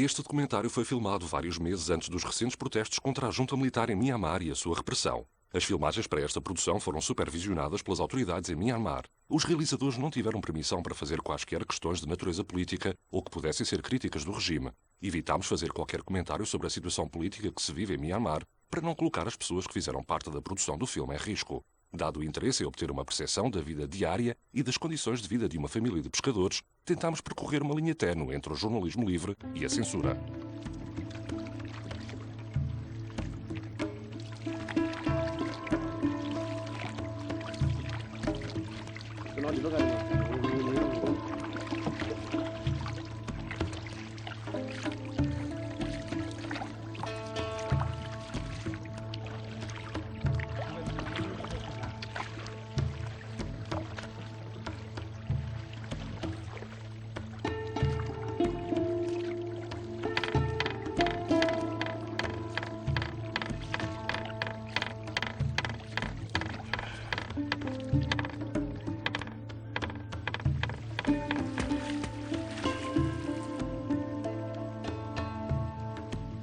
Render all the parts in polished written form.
Este documentário foi filmado vários meses antes dos recentes protestos contra a junta militar em Myanmar e a sua repressão. As filmagens para esta produção foram supervisionadas pelas autoridades em Myanmar. Os realizadores não tiveram permissão para fazer quaisquer questões de natureza política ou que pudessem ser críticas do regime. Evitámos fazer qualquer comentário sobre a situação política que se vive em Myanmar para não colocar as pessoas que fizeram parte da produção do filme em risco. Dado o interesse em obter uma percepção da vida diária e das condições de vida de uma família de pescadores, tentámos percorrer uma linha ténue entre o jornalismo livre e a censura.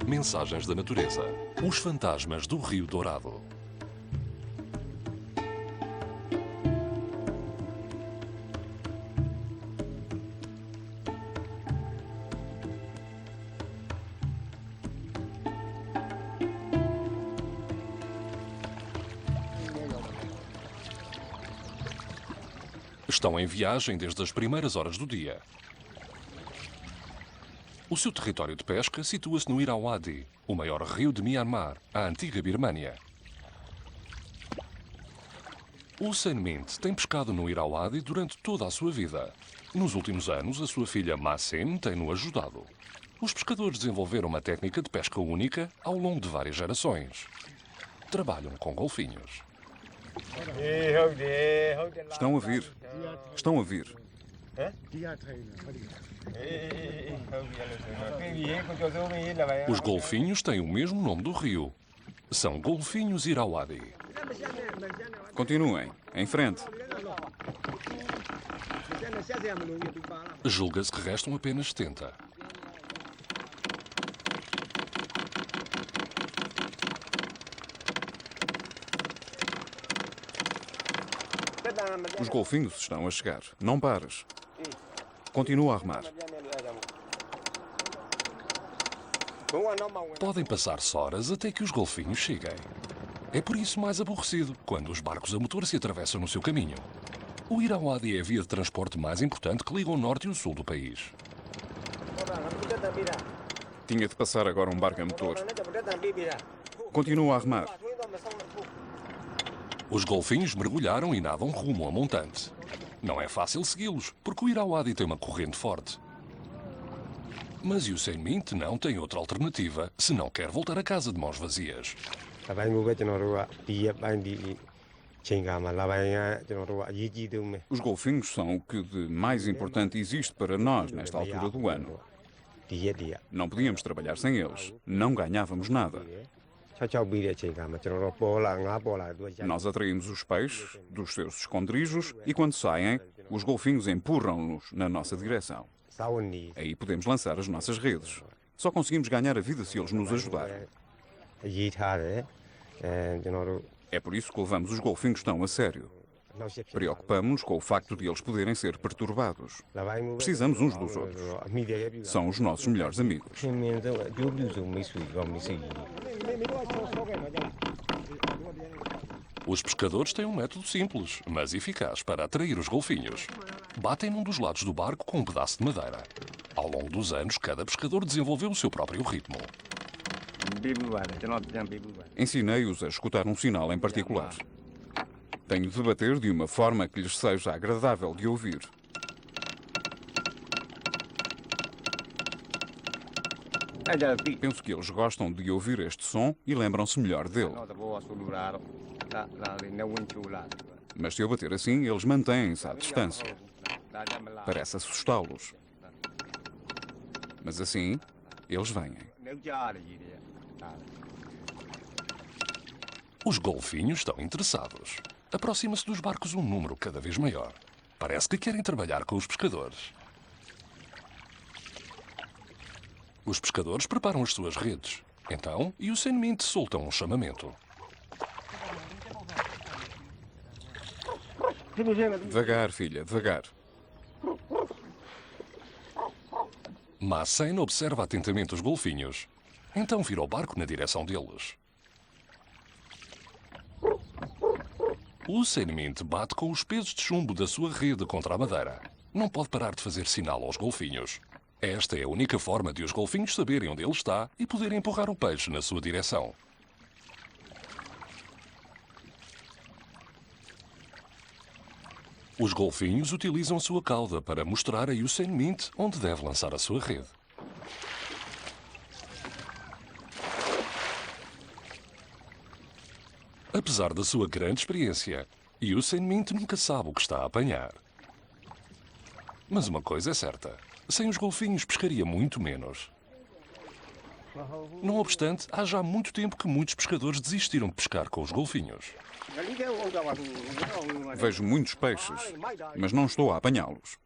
Mensagens da natureza. Os fantasmas do Rio Dourado. Estão em viagem desde as primeiras horas do dia. O seu território de pesca situa-se no Irrawaddy, o maior rio de Myanmar, a antiga Birmânia. O Sen Mint tem pescado no Irrawaddy durante toda a sua vida. Nos últimos anos, a sua filha Ma Sin tem-no ajudado. Os pescadores desenvolveram uma técnica de pesca única ao longo de várias gerações. Trabalham com golfinhos. Estão a vir. Estão a vir. Os golfinhos têm o mesmo nome do rio. São golfinhos Irrawaddy. Continuem. Em frente. Julga-se que restam apenas 70. Os golfinhos estão a chegar. Não pares. Continua a remar. Podem passar-se horas até que os golfinhos cheguem. É por isso mais aborrecido quando os barcos a motor se atravessam no seu caminho. O Irrawaddy é a via de transporte mais importante que liga o norte e o sul do país. Tinha de passar agora um barco a motor. Continua a remar. Os golfinhos mergulharam e nadam rumo ao montante. Não é fácil segui-los, porque o Irrawaddy tem uma corrente forte. Mas o Sen Mint não tem outra alternativa se não quer voltar a casa de mãos vazias. Os golfinhos são o que de mais importante existe para nós nesta altura do ano. Não podíamos trabalhar sem eles. Não ganhávamos nada. Nós atraímos os peixes dos seus esconderijos e, quando saem, os golfinhos empurram-nos na nossa direção. Aí podemos lançar as nossas redes. Só conseguimos ganhar a vida se eles nos ajudarem. É por isso que levamos os golfinhos tão a sério. Preocupamos-nos com o facto de eles poderem ser perturbados. Precisamos uns dos outros. São os nossos melhores amigos. Os pescadores têm um método simples, mas eficaz para atrair os golfinhos. Batem num dos lados do barco com um pedaço de madeira. Ao longo dos anos, cada pescador desenvolveu o seu próprio ritmo. Ensinei-os a escutar um sinal em particular. Tenho de bater de uma forma que lhes seja agradável de ouvir. Penso que eles gostam de ouvir este som e lembram-se melhor dele. Mas se eu bater assim, eles mantêm-se à distância. Parece assustá-los. Mas assim, eles vêm. Os golfinhos estão interessados. Aproxima-se dos barcos um número cada vez maior. Parece que querem trabalhar com os pescadores. Os pescadores preparam as suas redes. Então, Usain Mint solta um chamamento. Devagar, filha, devagar. Ma Sen observa atentamente os golfinhos. Então vira o barco na direção deles. Usain Mint bate com os pesos de chumbo da sua rede contra a madeira. Não pode parar de fazer sinal aos golfinhos. Esta é a única forma de os golfinhos saberem onde ele está e poderem empurrar o peixe na sua direção. Os golfinhos utilizam a sua cauda para mostrar a Usain Mint onde deve lançar a sua rede. Apesar da sua grande experiência, Usain Mint nunca sabe o que está a apanhar. Mas uma coisa é certa, sem os golfinhos pescaria muito menos. Não obstante, há já muito tempo que muitos pescadores desistiram de pescar com os golfinhos. Vejo muitos peixes, mas não estou a apanhá-los.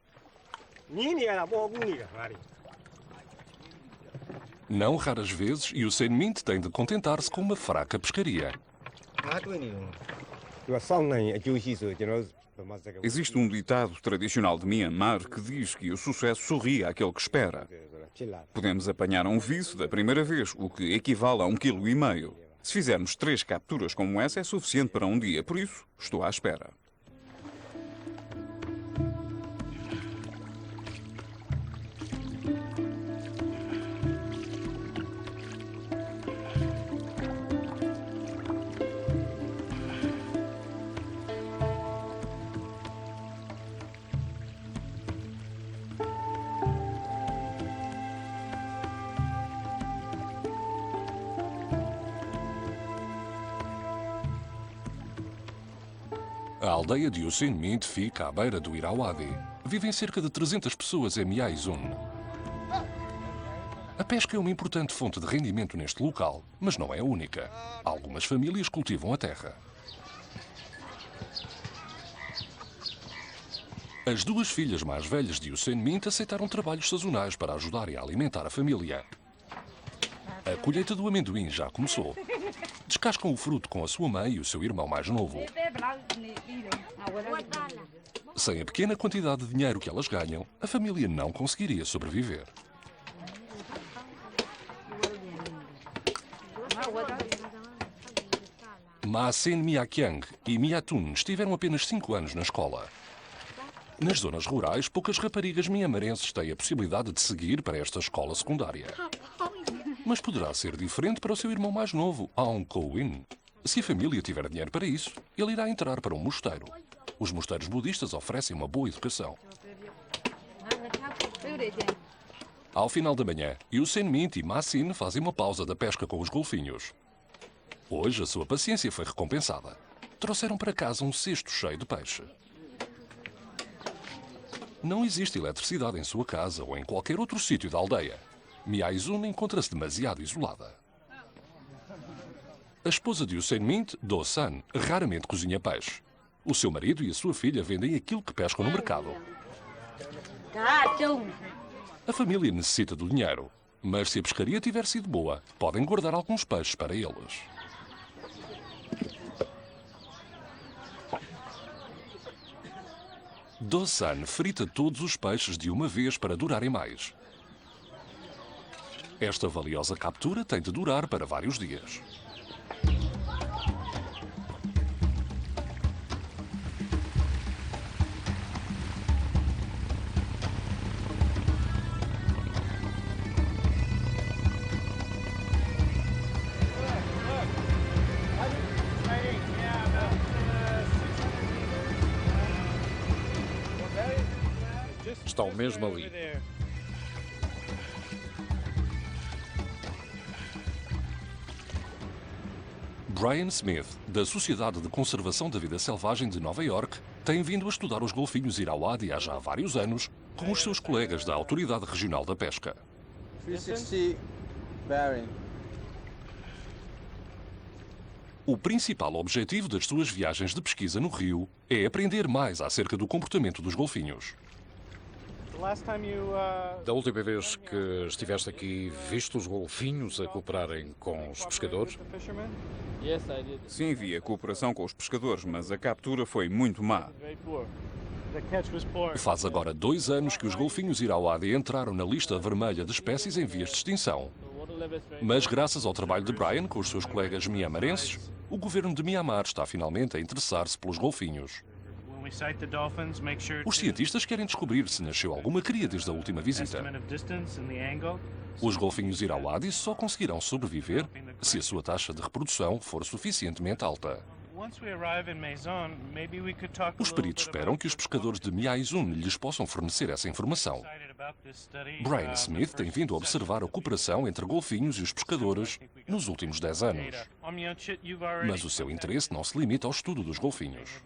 Não raras vezes, Usain Mint tem de contentar-se com uma fraca pescaria. Existe um ditado tradicional de Myanmar que diz que o sucesso sorri àquele que espera. Podemos apanhar um vice da primeira vez, o que equivale a 1,5 kg. Se fizermos 3 capturas como essa, é suficiente para um dia. Por isso, estou à espera. A aldeia de Usain Mint fica à beira do Irrawaddy. Vivem cerca de 300 pessoas em Mya Izun. A pesca é uma importante fonte de rendimento neste local, mas não é a única. Algumas famílias cultivam a terra. As 2 filhas mais velhas de Usain Mint aceitaram trabalhos sazonais para ajudarem a alimentar a família. A colheita do amendoim já começou. Descascam o fruto com a sua mãe e o seu irmão mais novo. Sem a pequena quantidade de dinheiro que elas ganham, a família não conseguiria sobreviver. Ma Sen Myakyang e Myatun estiveram apenas 5 anos na escola. Nas zonas rurais, poucas raparigas miamarenses têm a possibilidade de seguir para esta escola secundária. Mas poderá ser diferente para o seu irmão mais novo, Aung Ko-win. Se a família tiver dinheiro para isso, ele irá entrar para um mosteiro. Os mosteiros budistas oferecem uma boa educação. Ao final da manhã, Usain Mint e Ma Sin fazem uma pausa da pesca com os golfinhos. Hoje a sua paciência foi recompensada. Trouxeram para casa um cesto cheio de peixe. Não existe eletricidade em sua casa ou em qualquer outro sítio da aldeia. Mya Izun encontra-se demasiado isolada. A esposa de Usain Mint, Do San, raramente cozinha peixe. O seu marido e a sua filha vendem aquilo que pescam no mercado. A família necessita do dinheiro, mas se a pescaria tiver sido boa, podem guardar alguns peixes para eles. Do San frita todos os peixes de uma vez para durarem mais. Esta valiosa captura tem de durar para vários dias. Estão mesmo ali. Brian Smith, da Sociedade de Conservação da Vida Selvagem de Nova York, tem vindo a estudar os golfinhos Irrawaddy há já vários anos com os seus colegas da Autoridade Regional da Pesca. 360 bearing. O principal objetivo das suas viagens de pesquisa no rio é aprender mais acerca do comportamento dos golfinhos. Da última vez que estiveste aqui, viste os golfinhos a cooperarem com os pescadores? Sim, havia cooperação com os pescadores, mas a captura foi muito má. Faz agora 2 anos que os golfinhos irauadi entraram na lista vermelha de espécies em vias de extinção. Mas graças ao trabalho de Brian com os seus colegas miamarenses, o governo de Mianmar está finalmente a interessar-se pelos golfinhos. Os cientistas querem descobrir se nasceu alguma cria desde a última visita. Os golfinhos irauadi só conseguirão sobreviver se a sua taxa de reprodução for suficientemente alta. Os peritos esperam que os pescadores de Miaizun lhes possam fornecer essa informação. Brian Smith tem vindo a observar a cooperação entre golfinhos e os pescadores nos últimos 10 anos. Mas o seu interesse não se limita ao estudo dos golfinhos.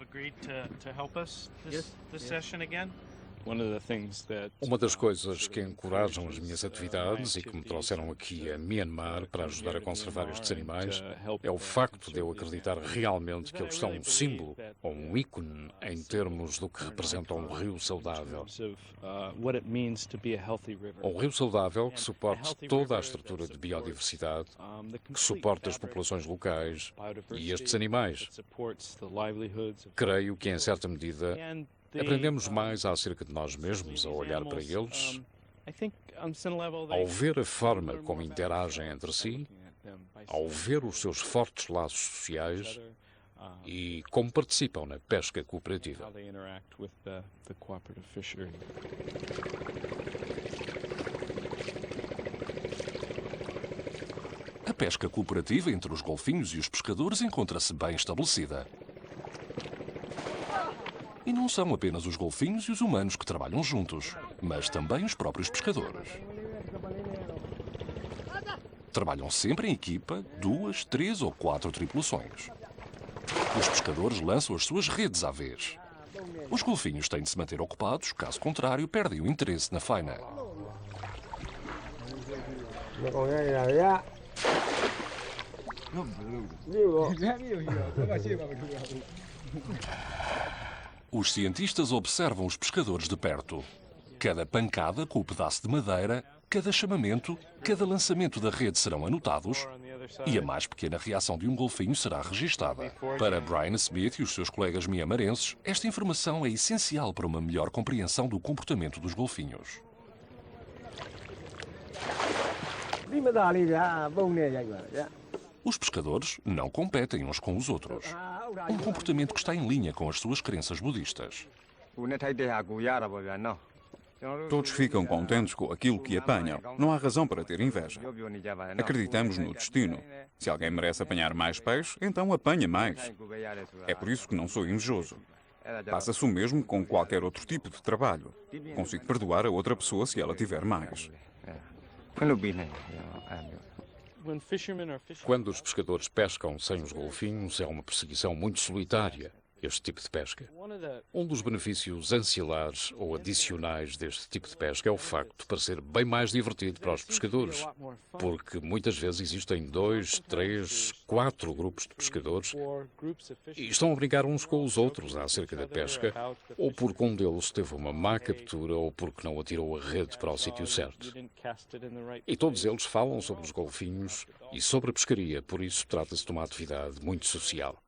Uma das coisas que encorajam as minhas atividades e que me trouxeram aqui a Myanmar para ajudar a conservar estes animais é o facto de eu acreditar realmente que eles são um símbolo ou um ícone em termos do que representa um rio saudável. Um rio saudável que suporte toda a estrutura de biodiversidade, que suporte as populações locais e estes animais. Creio que, em certa medida, aprendemos mais acerca de nós mesmos ao olhar para eles, ao ver a forma como interagem entre si, ao ver os seus fortes laços sociais e como participam na pesca cooperativa. A pesca cooperativa entre os golfinhos e os pescadores encontra-se bem estabelecida. E não são apenas os golfinhos e os humanos que trabalham juntos, mas também os próprios pescadores. Trabalham sempre em equipa, 2, 3 ou 4 tripulações. Os pescadores lançam as suas redes à vez. Os golfinhos têm de se manter ocupados, caso contrário, perdem o interesse na faina. Os cientistas observam os pescadores de perto. Cada pancada com o pedaço de madeira, cada chamamento, cada lançamento da rede serão anotados e a mais pequena reação de um golfinho será registada. Para Brian Smith e os seus colegas miamarenses, esta informação é essencial para uma melhor compreensão do comportamento dos golfinhos. Os pescadores não competem uns com os outros. Um comportamento que está em linha com as suas crenças budistas. Todos ficam contentes com aquilo que apanham. Não há razão para ter inveja. Acreditamos no destino. Se alguém merece apanhar mais peixe, então apanha mais. É por isso que não sou invejoso. Passa-se o mesmo com qualquer outro tipo de trabalho. Consigo perdoar a outra pessoa se ela tiver mais. Quando os pescadores pescam sem os golfinhos, é uma perseguição muito solitária, este tipo de pesca. Um dos benefícios ancilares ou adicionais deste tipo de pesca é o facto de parecer bem mais divertido para os pescadores, porque muitas vezes existem 2, 3, 4 grupos de pescadores e estão a brincar uns com os outros acerca da pesca, ou porque um deles teve uma má captura ou porque não atirou a rede para o sítio certo. E todos eles falam sobre os golfinhos e sobre a pescaria, por isso trata-se de uma atividade muito social.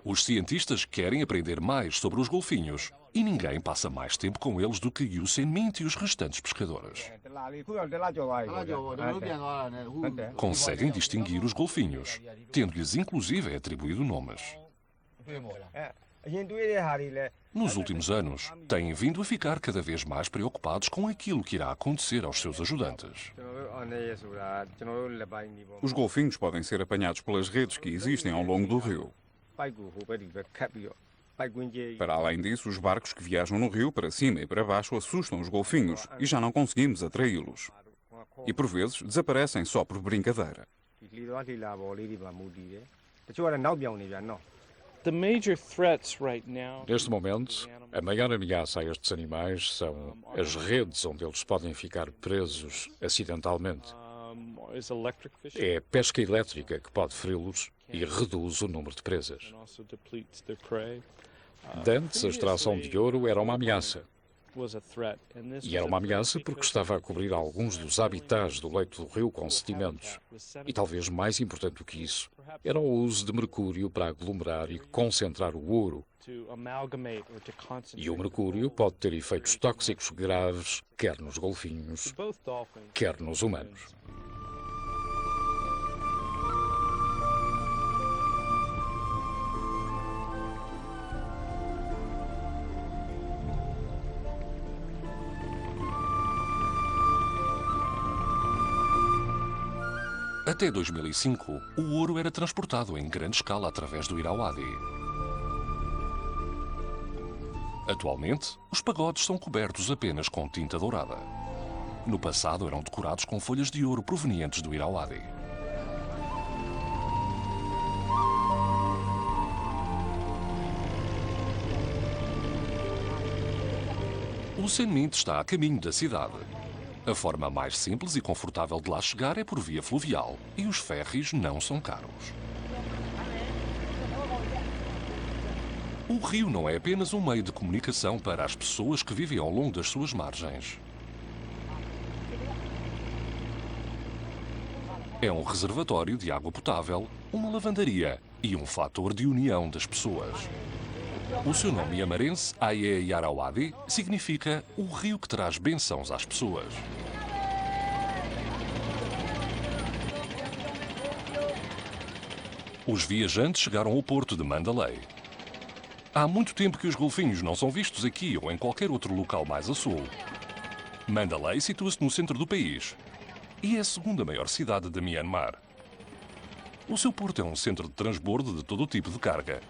Os cientistas querem aprender mais sobre os golfinhos e ninguém passa mais tempo com eles do que Yusen Mint e os restantes pescadores. Conseguem distinguir os golfinhos, tendo-lhes inclusive atribuído nomes. Nos últimos anos, têm vindo a ficar cada vez mais preocupados com aquilo que irá acontecer aos seus ajudantes. Os golfinhos podem ser apanhados pelas redes que existem ao longo do rio. Para além disso, os barcos que viajam no rio para cima e para baixo assustam os golfinhos e já não conseguimos atraí-los. E por vezes desaparecem só por brincadeira. Neste momento, a maior ameaça a estes animais são as redes onde eles podem ficar presos acidentalmente. É a pesca elétrica que pode feri-los e reduz o número de presas. Dantes, a extração de ouro era uma ameaça. E era uma ameaça porque estava a cobrir alguns dos habitats do leito do rio com sedimentos. E talvez mais importante do que isso, era o uso de mercúrio para aglomerar e concentrar o ouro. E o mercúrio pode ter efeitos tóxicos graves, quer nos golfinhos, quer nos humanos. Até 2005, o ouro era transportado em grande escala através do Irauadi. Atualmente, os pagodes são cobertos apenas com tinta dourada. No passado, eram decorados com folhas de ouro provenientes do Irauadi. O Senmint está a caminho da cidade. A forma mais simples e confortável de lá chegar é por via fluvial, e os ferries não são caros. O rio não é apenas um meio de comunicação para as pessoas que vivem ao longo das suas margens. É um reservatório de água potável, uma lavandaria e um fator de união das pessoas. O seu nome iamarense, Aye Yarawadi, significa o rio que traz bênçãos às pessoas. Os viajantes chegaram ao porto de Mandalay. Há muito tempo que os golfinhos não são vistos aqui ou em qualquer outro local mais a sul. Mandalay situa-se no centro do país e é a segunda maior cidade de Myanmar. O seu porto é um centro de transbordo de todo o tipo de carga.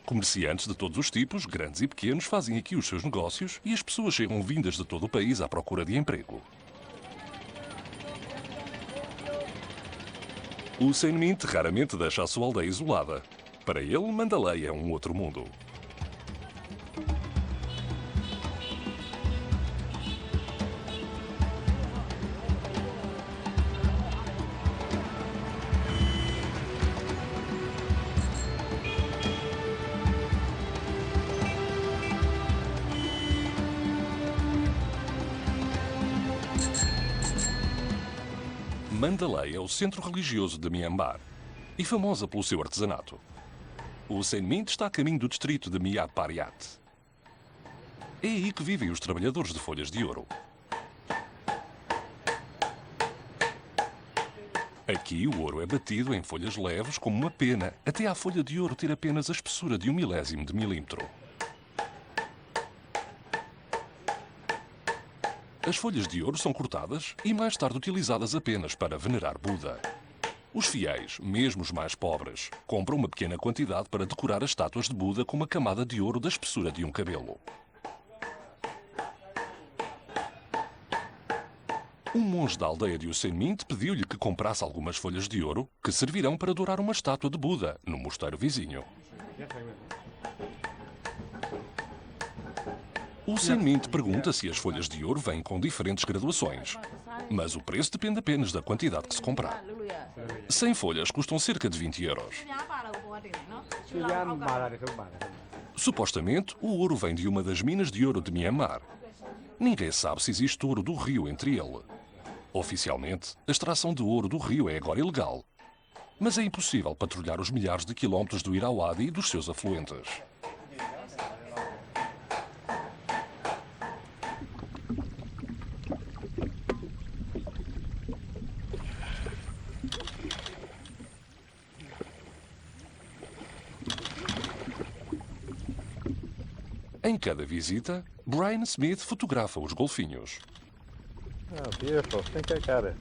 Comerciantes de todos os tipos, grandes e pequenos, fazem aqui os seus negócios e as pessoas chegam vindas de todo o país à procura de emprego. O Senmint raramente deixa a sua aldeia isolada. Para ele, Mandalay é um outro mundo. Mandalay é o centro religioso de Myanmar e famosa pelo seu artesanato. O Senmint está a caminho do distrito de Mya Pariat. É aí que vivem os trabalhadores de folhas de ouro. Aqui o ouro é batido em folhas leves como uma pena, até à folha de ouro ter apenas a espessura de 1/1000 de milímetro. As folhas de ouro são cortadas e mais tarde utilizadas apenas para venerar Buda. Os fiéis, mesmo os mais pobres, compram uma pequena quantidade para decorar as estátuas de Buda com uma camada de ouro da espessura de um cabelo. Um monge da aldeia de Senmint pediu-lhe que comprasse algumas folhas de ouro que servirão para dourar uma estátua de Buda no mosteiro vizinho. O Senmint pergunta se as folhas de ouro vêm com diferentes graduações, mas o preço depende apenas da quantidade que se comprar. 100 folhas custam cerca de 20 euros. Supostamente, o ouro vem de uma das minas de ouro de Myanmar. Ninguém sabe se existe ouro do rio entre ele. Oficialmente, a extração de ouro do rio é agora ilegal, mas é impossível patrulhar os milhares de quilómetros do Irauadi e dos seus afluentes. Em cada visita, Brian Smith fotografa os golfinhos. Oh, beautiful. Think I got it.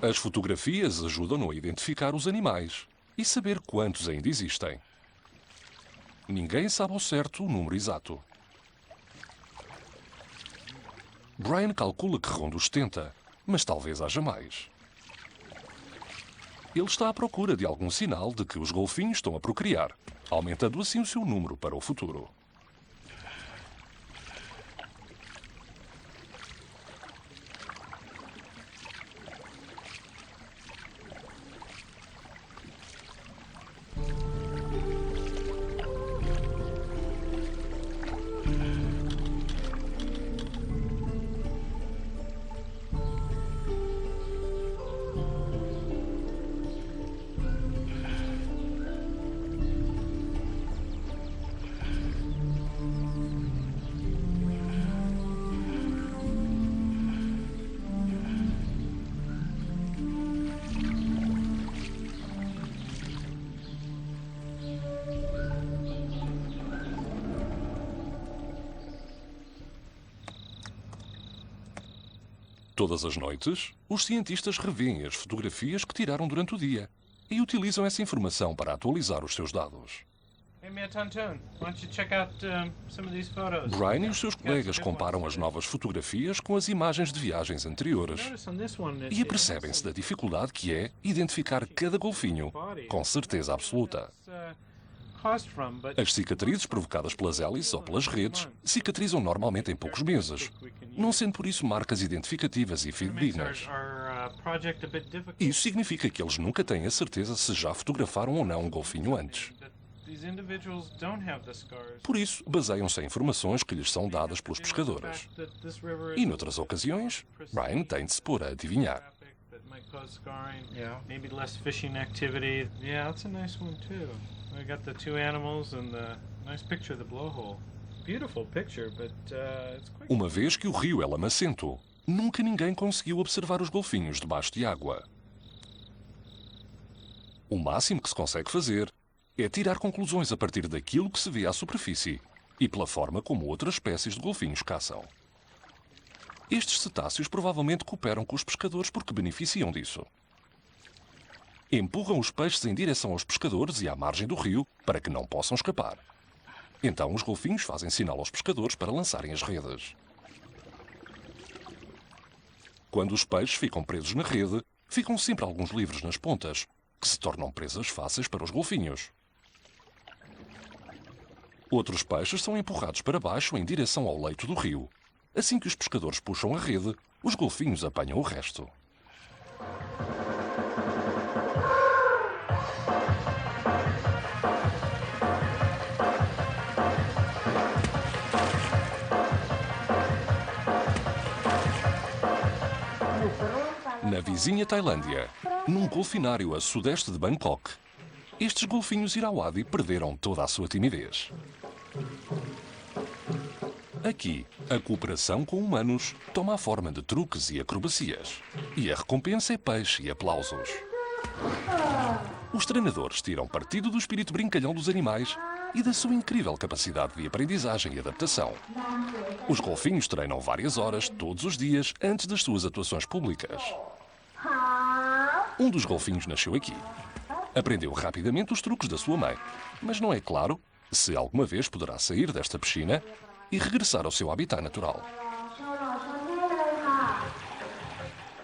As fotografias ajudam-no a identificar os animais e saber quantos ainda existem. Ninguém sabe ao certo o número exato. Brian calcula que ronda os 70, mas talvez haja mais. Ele está à procura de algum sinal de que os golfinhos estão a procriar, aumentando assim o seu número para o futuro. Todas as noites, os cientistas revêem as fotografias que tiraram durante o dia e utilizam essa informação para atualizar os seus dados. Brian e os seus colegas comparam as novas fotografias com as imagens de viagens anteriores e apercebem-se da dificuldade que é identificar cada golfinho com certeza absoluta. As cicatrizes provocadas pelas hélices ou pelas redes cicatrizam normalmente em poucos meses, não sendo por isso marcas identificativas e fidedignas. Isso significa que eles nunca têm a certeza se já fotografaram ou não um golfinho antes. Por isso, baseiam-se em informações que lhes são dadas pelos pescadores. E, noutras ocasiões, Brian tem de se pôr a adivinhar. Uma vez que o rio é lamacento, nunca ninguém conseguiu observar os golfinhos debaixo de água. O máximo que se consegue fazer é tirar conclusões a partir daquilo que se vê à superfície e pela forma como outras espécies de golfinhos caçam. Estes cetáceos provavelmente cooperam com os pescadores porque beneficiam disso. Empurram os peixes em direção aos pescadores e à margem do rio para que não possam escapar. Então os golfinhos fazem sinal aos pescadores para lançarem as redes. Quando os peixes ficam presos na rede, ficam sempre alguns livres nas pontas, que se tornam presas fáceis para os golfinhos. Outros peixes são empurrados para baixo em direção ao leito do rio. Assim que os pescadores puxam a rede, os golfinhos apanham o resto. Na vizinha Tailândia, num golfinário a sudeste de Bangkok, estes golfinhos irauadi perderam toda a sua timidez. Aqui, a cooperação com humanos toma a forma de truques e acrobacias, e a recompensa é peixe e aplausos. Os treinadores tiram partido do espírito brincalhão dos animais e da sua incrível capacidade de aprendizagem e adaptação. Os golfinhos treinam várias horas, todos os dias, antes das suas atuações públicas. Um dos golfinhos nasceu aqui. Aprendeu rapidamente os truques da sua mãe, mas não é claro se alguma vez poderá sair desta piscina e regressar ao seu habitat natural.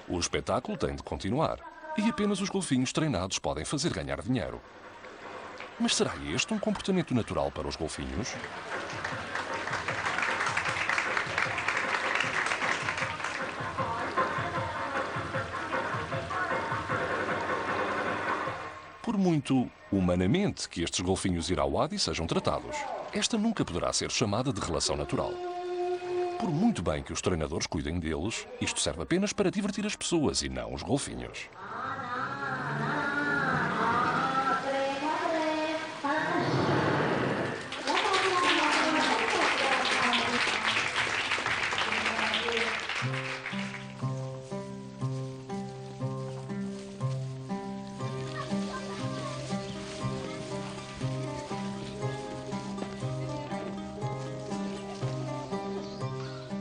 O espetáculo tem de continuar e apenas os golfinhos treinados podem fazer ganhar dinheiro. Mas será este um comportamento natural para os golfinhos? Por muito humanamente que estes golfinhos irauadi sejam tratados, esta nunca poderá ser chamada de relação natural. Por muito bem que os treinadores cuidem deles, isto serve apenas para divertir as pessoas e não os golfinhos.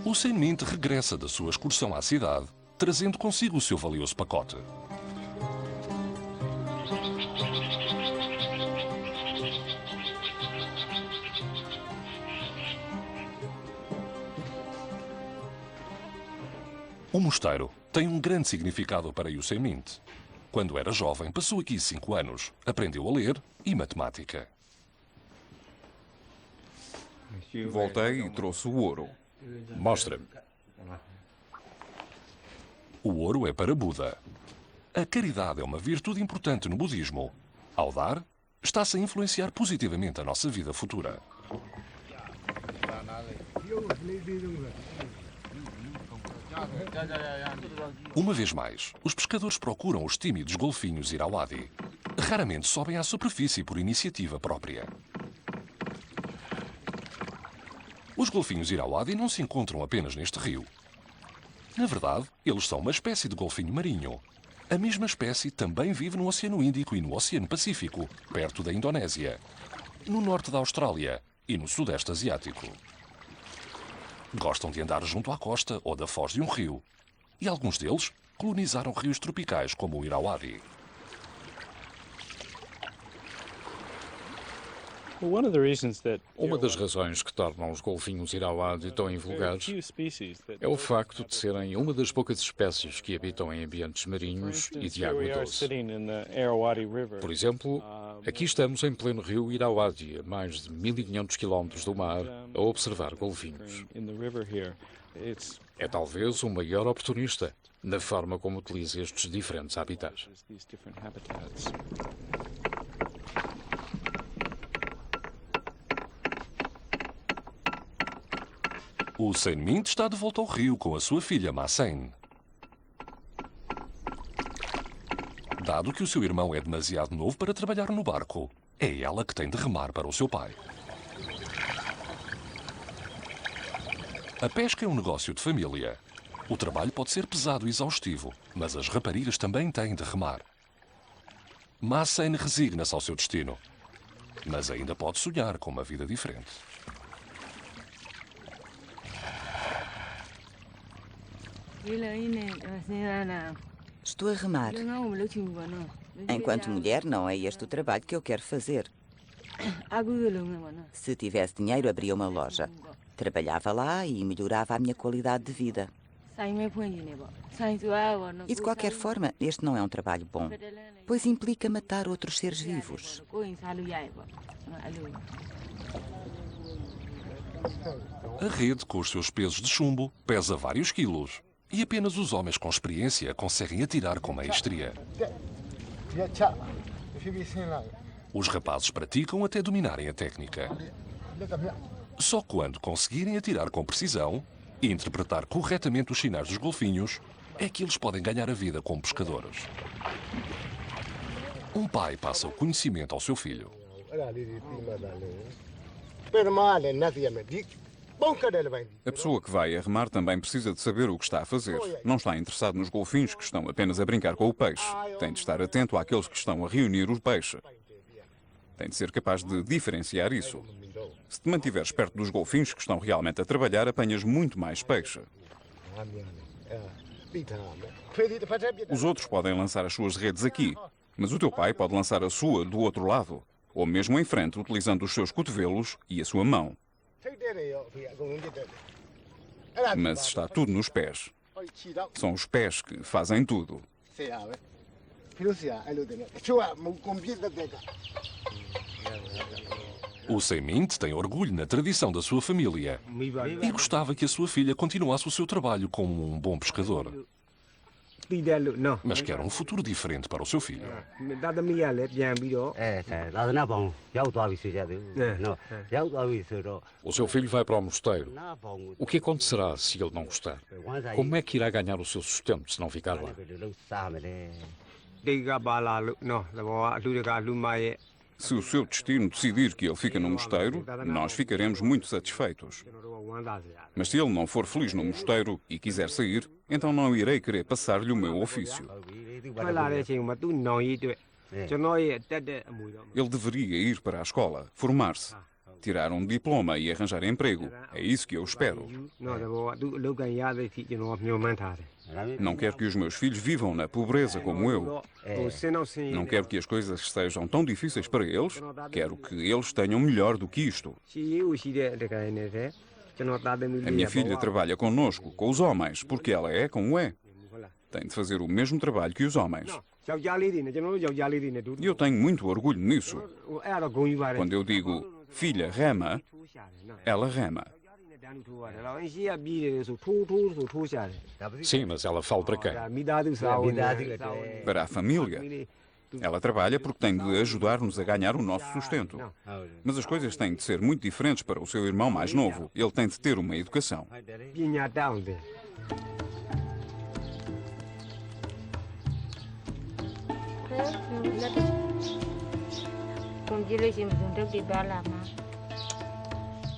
O Usain Mint regressa da sua excursão à cidade, trazendo consigo o seu valioso pacote. O mosteiro tem um grande significado para Usain Mint. Quando era jovem, passou aqui 5 anos, aprendeu a ler e matemática. Voltei e trouxe o ouro. Mostra-me. O ouro é para Buda. A caridade é uma virtude importante no budismo. Ao dar, está-se a influenciar positivamente a nossa vida futura. Uma vez mais, os pescadores procuram os tímidos golfinhos irauadi. Raramente sobem à superfície por iniciativa própria. Os golfinhos irauadi não se encontram apenas neste rio. Na verdade, eles são uma espécie de golfinho marinho. A mesma espécie também vive no Oceano Índico e no Oceano Pacífico, perto da Indonésia, no norte da Austrália e no Sudeste Asiático. Gostam de andar junto à costa ou da foz de um rio. E alguns deles colonizaram rios tropicais como o Irauadi. Uma das razões que tornam os golfinhos Irauadi tão invulgares é o facto de serem uma das poucas espécies que habitam em ambientes marinhos e de água doce. Por exemplo, aqui estamos em pleno rio Irauadi, a mais de 1500 km do mar, a observar golfinhos. É talvez o maior oportunista na forma como utiliza estes diferentes habitats. O Sein-Mint está de volta ao rio com a sua filha Ma-Sein. Dado que o seu irmão é demasiado novo para trabalhar no barco, é ela que tem de remar para o seu pai. A pesca é um negócio de família. O trabalho pode ser pesado e exaustivo, mas as raparigas também têm de remar. Ma-Sein resigna-se ao seu destino, mas ainda pode sonhar com uma vida diferente. Estou a remar. Enquanto mulher, não é este o trabalho que eu quero fazer. Se tivesse dinheiro, abria uma loja. Trabalhava lá e melhorava a minha qualidade de vida. E de qualquer forma, este não é um trabalho bom, pois implica matar outros seres vivos. A rede, com os seus pesos de chumbo, pesa vários quilos. E apenas os homens com experiência conseguem atirar com maestria. Os rapazes praticam até dominarem a técnica. Só quando conseguirem atirar com precisão e interpretar corretamente os sinais dos golfinhos é que eles podem ganhar a vida como pescadores. Um pai passa o conhecimento ao seu filho. A pessoa que vai a remar também precisa de saber o que está a fazer. Não está interessado nos golfinhos que estão apenas a brincar com o peixe. Tem de estar atento àqueles que estão a reunir o peixe. Tem de ser capaz de diferenciar isso. Se te mantiveres perto dos golfinhos que estão realmente a trabalhar, apanhas muito mais peixe. Os outros podem lançar as suas redes aqui, mas o teu pai pode lançar a sua do outro lado, ou mesmo em frente, utilizando os seus cotovelos e a sua mão. Mas está tudo nos pés. São os pés que fazem tudo. O Sein-Mint tem orgulho na tradição da sua família e gostava que a sua filha continuasse o seu trabalho como um bom pescador. Mas quer um futuro diferente para o seu filho. O seu filho vai para o mosteiro. O que acontecerá se ele não gostar? Como é que irá ganhar o seu sustento se não ficar lá? Se o seu destino decidir que ele fica no mosteiro, nós ficaremos muito satisfeitos. Mas se ele não for feliz no mosteiro e quiser sair, então não irei querer passar-lhe o meu ofício. Ele deveria ir para a escola, formar-se, tirar um diploma e arranjar emprego. É isso que eu espero. Não quero que os meus filhos vivam na pobreza como eu. Não quero que as coisas sejam tão difíceis para eles. Quero que eles tenham melhor do que isto. A minha filha trabalha connosco, com os homens, porque ela é como é. Tem de fazer o mesmo trabalho que os homens. E eu tenho muito orgulho nisso. Quando eu digo, filha, rema, ela rema. Sim, mas ela fala para quem? Para a família. Ela trabalha porque tem de ajudar-nos a ganhar o nosso sustento. Mas as coisas têm de ser muito diferentes para o seu irmão mais novo. Ele tem de ter uma educação.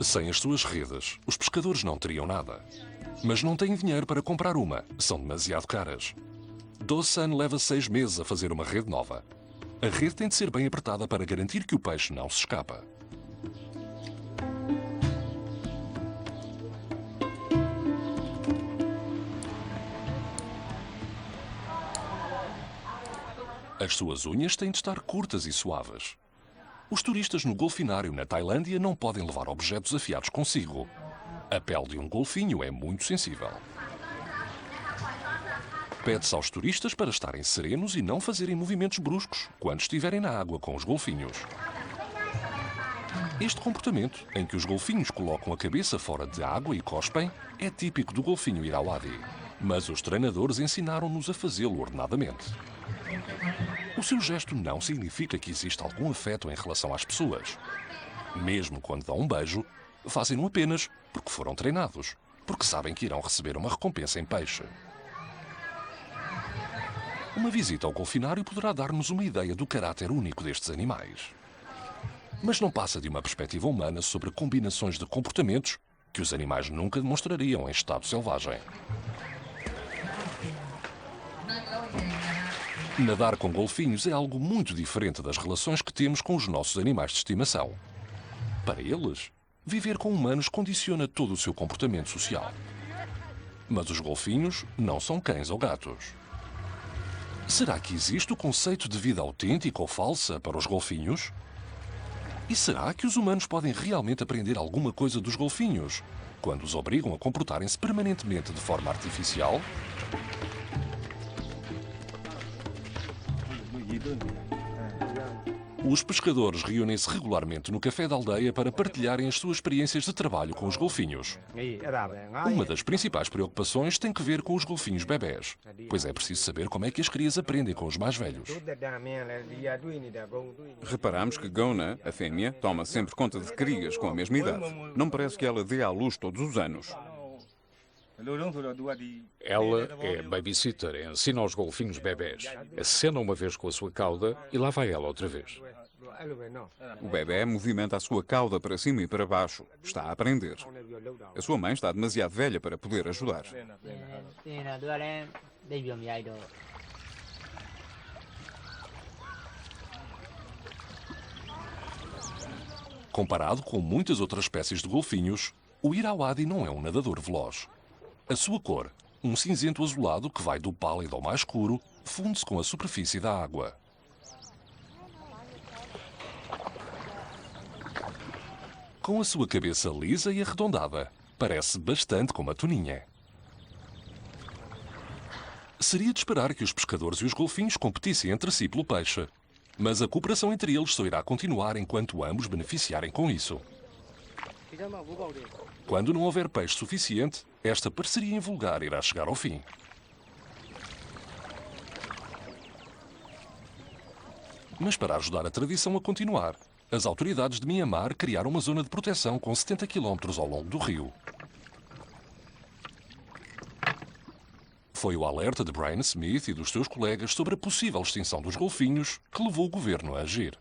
Sem as suas redes, os pescadores não teriam nada. Mas não têm dinheiro para comprar uma, são demasiado caras. Do-san leva 6 meses a fazer uma rede nova. A rede tem de ser bem apertada para garantir que o peixe não se escapa. As suas unhas têm de estar curtas e suaves. Os turistas no golfinário na Tailândia não podem levar objetos afiados consigo. A pele de um golfinho é muito sensível. Pede-se aos turistas para estarem serenos e não fazerem movimentos bruscos quando estiverem na água com os golfinhos. Este comportamento, em que os golfinhos colocam a cabeça fora de água e cospem, é típico do golfinho Irrawaddy. Mas os treinadores ensinaram-nos a fazê-lo ordenadamente. O seu gesto não significa que existe algum afeto em relação às pessoas. Mesmo quando dão um beijo, fazem-no apenas porque foram treinados, porque sabem que irão receber uma recompensa em peixe. Uma visita ao golfinário poderá dar-nos uma ideia do caráter único destes animais. Mas não passa de uma perspectiva humana sobre combinações de comportamentos que os animais nunca demonstrariam em estado selvagem. Nadar com golfinhos é algo muito diferente das relações que temos com os nossos animais de estimação. Para eles, viver com humanos condiciona todo o seu comportamento social. Mas os golfinhos não são cães ou gatos. Será que existe o conceito de vida autêntica ou falsa para os golfinhos? E será que os humanos podem realmente aprender alguma coisa dos golfinhos quando os obrigam a comportarem-se permanentemente de forma artificial? Os pescadores reúnem-se regularmente no café da aldeia para partilharem as suas experiências de trabalho com os golfinhos. Uma das principais preocupações tem que ver com os golfinhos bebés, pois é preciso saber como é que as crias aprendem com os mais velhos. Reparamos que Gona, a fêmea, toma sempre conta de crias com a mesma idade. Não parece que ela dê à luz todos os anos. Ela é babysitter, ensina aos golfinhos bebés. Acena uma vez com a sua cauda e lá vai ela outra vez. O bebé movimenta a sua cauda para cima e para baixo. Está a aprender. A sua mãe está demasiado velha para poder ajudar. Comparado com muitas outras espécies de golfinhos, o Irrawaddy não é um nadador veloz. A sua cor, um cinzento azulado que vai do pálido ao mais escuro, funde-se com a superfície da água. Com a sua cabeça lisa e arredondada, parece bastante com uma toninha. Seria de esperar que os pescadores e os golfinhos competissem entre si pelo peixe, mas a cooperação entre eles só irá continuar enquanto ambos beneficiarem com isso. Quando não houver peixe suficiente, esta parceria invulgar irá chegar ao fim. Mas para ajudar a tradição a continuar, as autoridades de Myanmar criaram uma zona de proteção com 70 km ao longo do rio. Foi o alerta de Brian Smith e dos seus colegas sobre a possível extinção dos golfinhos que levou o governo a agir.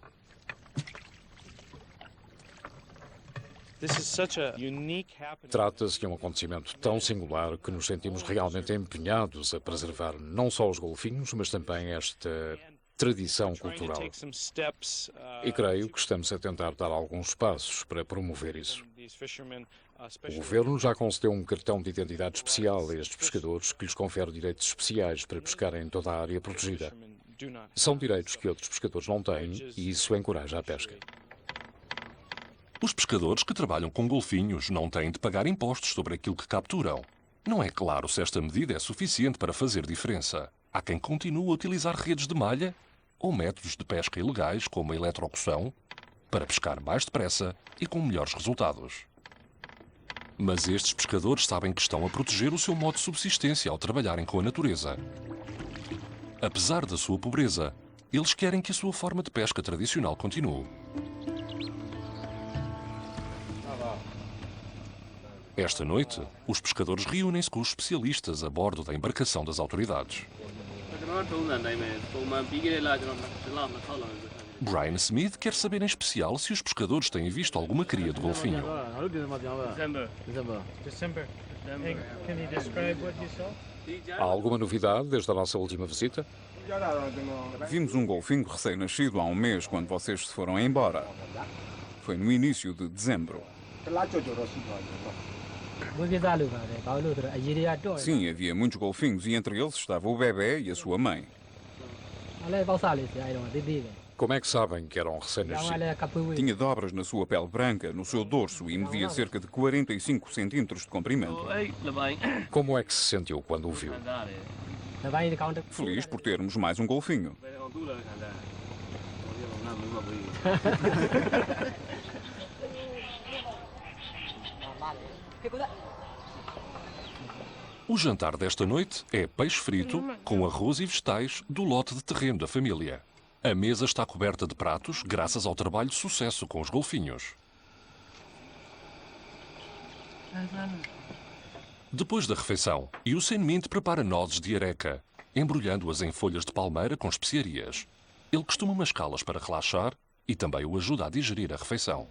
Trata-se de um acontecimento tão singular que nos sentimos realmente empenhados a preservar não só os golfinhos, mas também esta tradição cultural. E creio que estamos a tentar dar alguns passos para promover isso. O governo já concedeu um cartão de identidade especial a estes pescadores que lhes confere direitos especiais para pescarem em toda a área protegida. São direitos que outros pescadores não têm e isso encoraja a pesca. Os pescadores que trabalham com golfinhos não têm de pagar impostos sobre aquilo que capturam. Não é claro se esta medida é suficiente para fazer diferença. Há quem continue a utilizar redes de malha ou métodos de pesca ilegais, como a eletrocução, para pescar mais depressa e com melhores resultados. Mas estes pescadores sabem que estão a proteger o seu modo de subsistência ao trabalharem com a natureza. Apesar da sua pobreza, eles querem que a sua forma de pesca tradicional continue. Esta noite, os pescadores reúnem-se com os especialistas a bordo da embarcação das autoridades. Brian Smith quer saber em especial se os pescadores têm visto alguma cria de golfinho. Há alguma novidade desde a nossa última visita? Vimos um golfinho recém-nascido há um mês quando vocês se foram embora. Foi no início de dezembro. Sim, havia muitos golfinhos e entre eles estava o bebê e a sua mãe. Como é que sabem que eram recém-nascidos? Tinha dobras na sua pele branca, no seu dorso, e media cerca de 45 centímetros de comprimento. Como é que se sentiu quando o viu? Feliz por termos mais um golfinho. O jantar desta noite é peixe frito com arroz e vegetais do lote de terreno da família. A mesa está coberta de pratos graças ao trabalho de sucesso com os golfinhos. Depois da refeição, Hussein Mint prepara nozes de areca, embrulhando-as em folhas de palmeira com especiarias. Ele costuma mascá-las para relaxar e também o ajuda a digerir a refeição.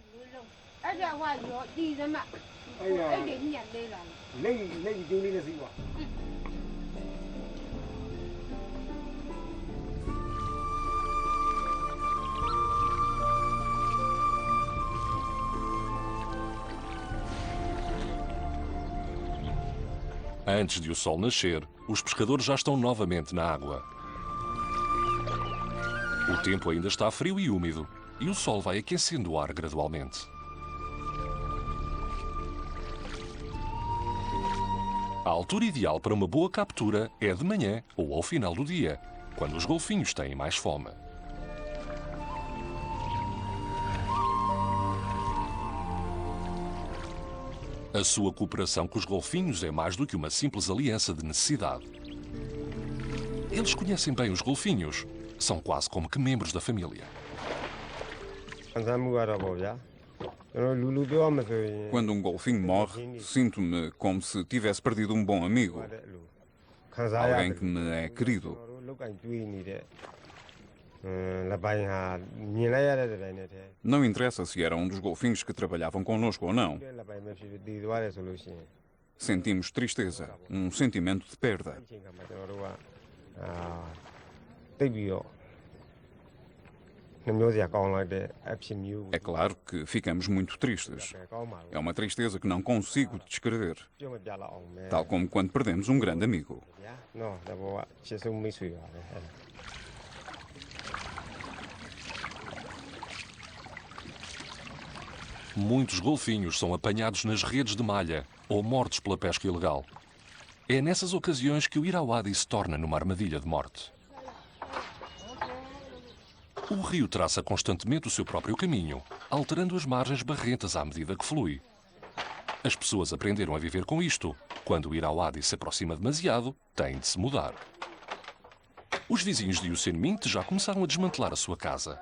Antes de o sol nascer, os pescadores já estão novamente na água. O tempo ainda está frio e úmido, e o sol vai aquecendo o ar gradualmente. A altura ideal para uma boa captura é de manhã ou ao final do dia, quando os golfinhos têm mais fome. A sua cooperação com os golfinhos é mais do que uma simples aliança de necessidade. Eles conhecem bem os golfinhos, são quase como que membros da família. Quando um golfinho morre, sinto-me como se tivesse perdido um bom amigo. Alguém que me é querido. Não interessa se era um dos golfinhos que trabalhavam connosco ou não. Sentimos tristeza, um sentimento de perda. É claro que ficamos muito tristes. É uma tristeza que não consigo descrever. Tal como quando perdemos um grande amigo. Muitos golfinhos são apanhados nas redes de malha ou mortos pela pesca ilegal. É nessas ocasiões que o Irauadi se torna numa armadilha de morte. O rio traça constantemente o seu próprio caminho, alterando as margens barrentas à medida que flui. As pessoas aprenderam a viver com isto. Quando o Irauadi se aproxima demasiado, têm de se mudar. Os vizinhos de Hussein Mint já começaram a desmantelar a sua casa.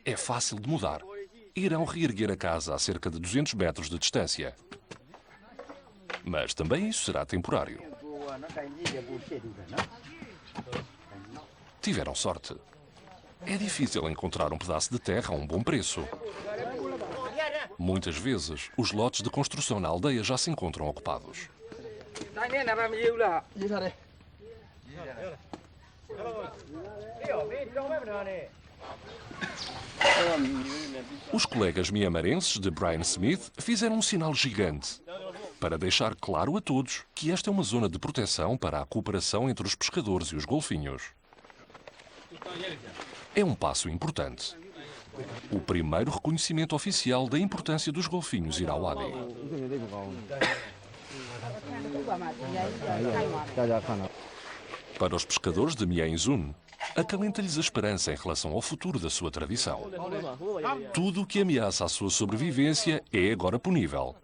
É fácil de mudar. Irão reerguer a casa a cerca de 200 metros de distância. Mas também isso será temporário. Tiveram sorte. É difícil encontrar um pedaço de terra a um bom preço. Muitas vezes, os lotes de construção na aldeia já se encontram ocupados. Os colegas miamarenses de Brian Smith fizeram um sinal gigante para deixar claro a todos que esta é uma zona de proteção para a cooperação entre os pescadores e os golfinhos. É um passo importante. O primeiro reconhecimento oficial da importância dos golfinhos Irauadi. Para os pescadores de Mianzun, acalenta-lhes a esperança em relação ao futuro da sua tradição. Tudo o que ameaça a sua sobrevivência é agora punível.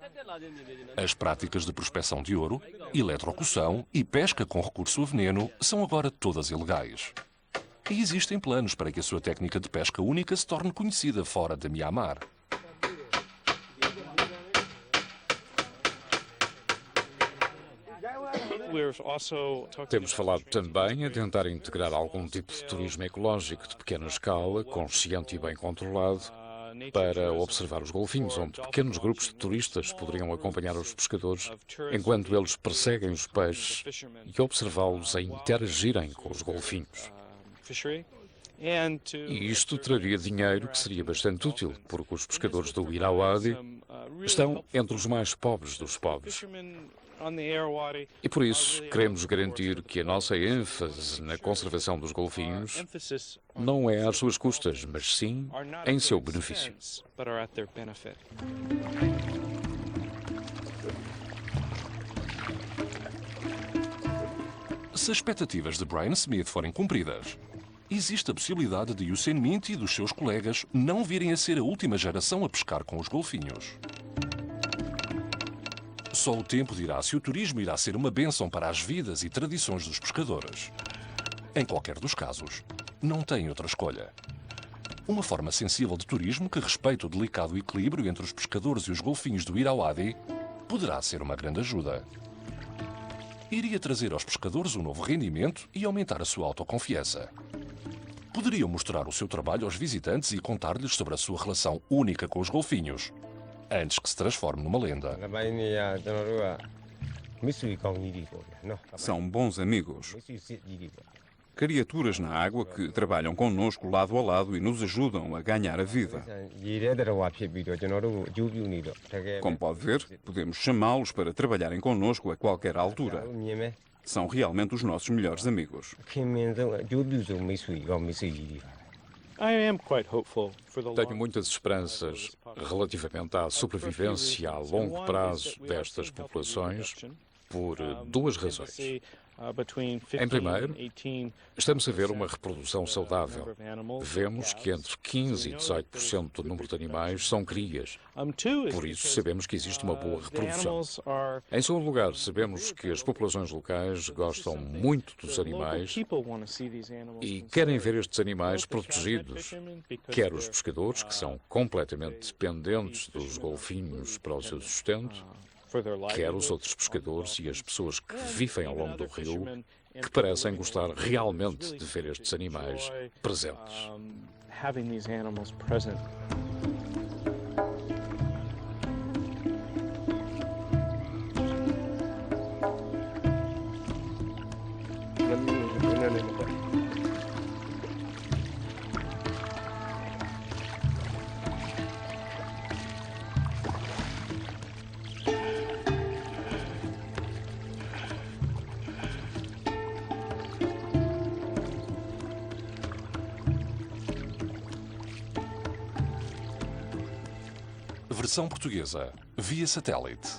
As práticas de prospecção de ouro, eletrocução e pesca com recurso a veneno são agora todas ilegais. E existem planos para que a sua técnica de pesca única se torne conhecida fora de Mianmar. Temos falado também a tentar integrar algum tipo de turismo ecológico de pequena escala, consciente e bem controlado, para observar os golfinhos, onde pequenos grupos de turistas poderiam acompanhar os pescadores enquanto eles perseguem os peixes e observá-los a interagirem com os golfinhos. E isto traria dinheiro que seria bastante útil, porque os pescadores do Irauadi estão entre os mais pobres dos pobres. E por isso queremos garantir que a nossa ênfase na conservação dos golfinhos não é às suas custas, mas sim em seu benefício. Se as expectativas de Brian Smith forem cumpridas, existe a possibilidade de Usain Mint e dos seus colegas não virem a ser a última geração a pescar com os golfinhos. Só o tempo dirá se o turismo irá ser uma bênção para as vidas e tradições dos pescadores. Em qualquer dos casos, não tem outra escolha. Uma forma sensível de turismo que respeita o delicado equilíbrio entre os pescadores e os golfinhos do Irauadi poderá ser uma grande ajuda. Iria trazer aos pescadores um novo rendimento e aumentar a sua autoconfiança. Poderiam mostrar o seu trabalho aos visitantes e contar-lhes sobre a sua relação única com os golfinhos, antes que se transforme numa lenda. São bons amigos. Criaturas na água que trabalham connosco lado a lado e nos ajudam a ganhar a vida. Como pode ver, podemos chamá-los para trabalharem connosco a qualquer altura. São realmente os nossos melhores amigos. Tenho muitas esperanças relativamente à sobrevivência a longo prazo destas populações por duas razões. Em primeiro, estamos a ver uma reprodução saudável. Vemos que entre 15% e 18% do número de animais são crias. Por isso, sabemos que existe uma boa reprodução. Em segundo lugar, sabemos que as populações locais gostam muito dos animais e querem ver estes animais protegidos. Quer os pescadores, que são completamente dependentes dos golfinhos para o seu sustento, quer os outros pescadores e as pessoas que vivem ao longo do rio, que parecem gostar realmente de ver estes animais presentes. Versão portuguesa, via satélite.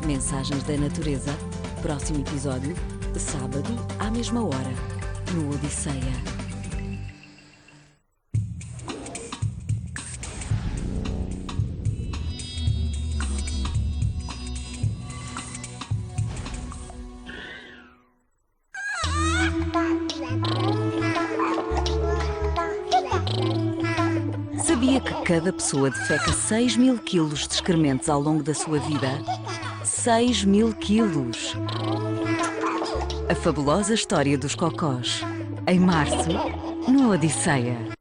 Mensagens da Natureza. Próximo episódio, sábado, à mesma hora, no Odisseia. Sabia que cada pessoa defeca 6.000 quilos de excrementos ao longo da sua vida? 6.000 quilos! A fabulosa história dos cocós. Em março, no Odisseia.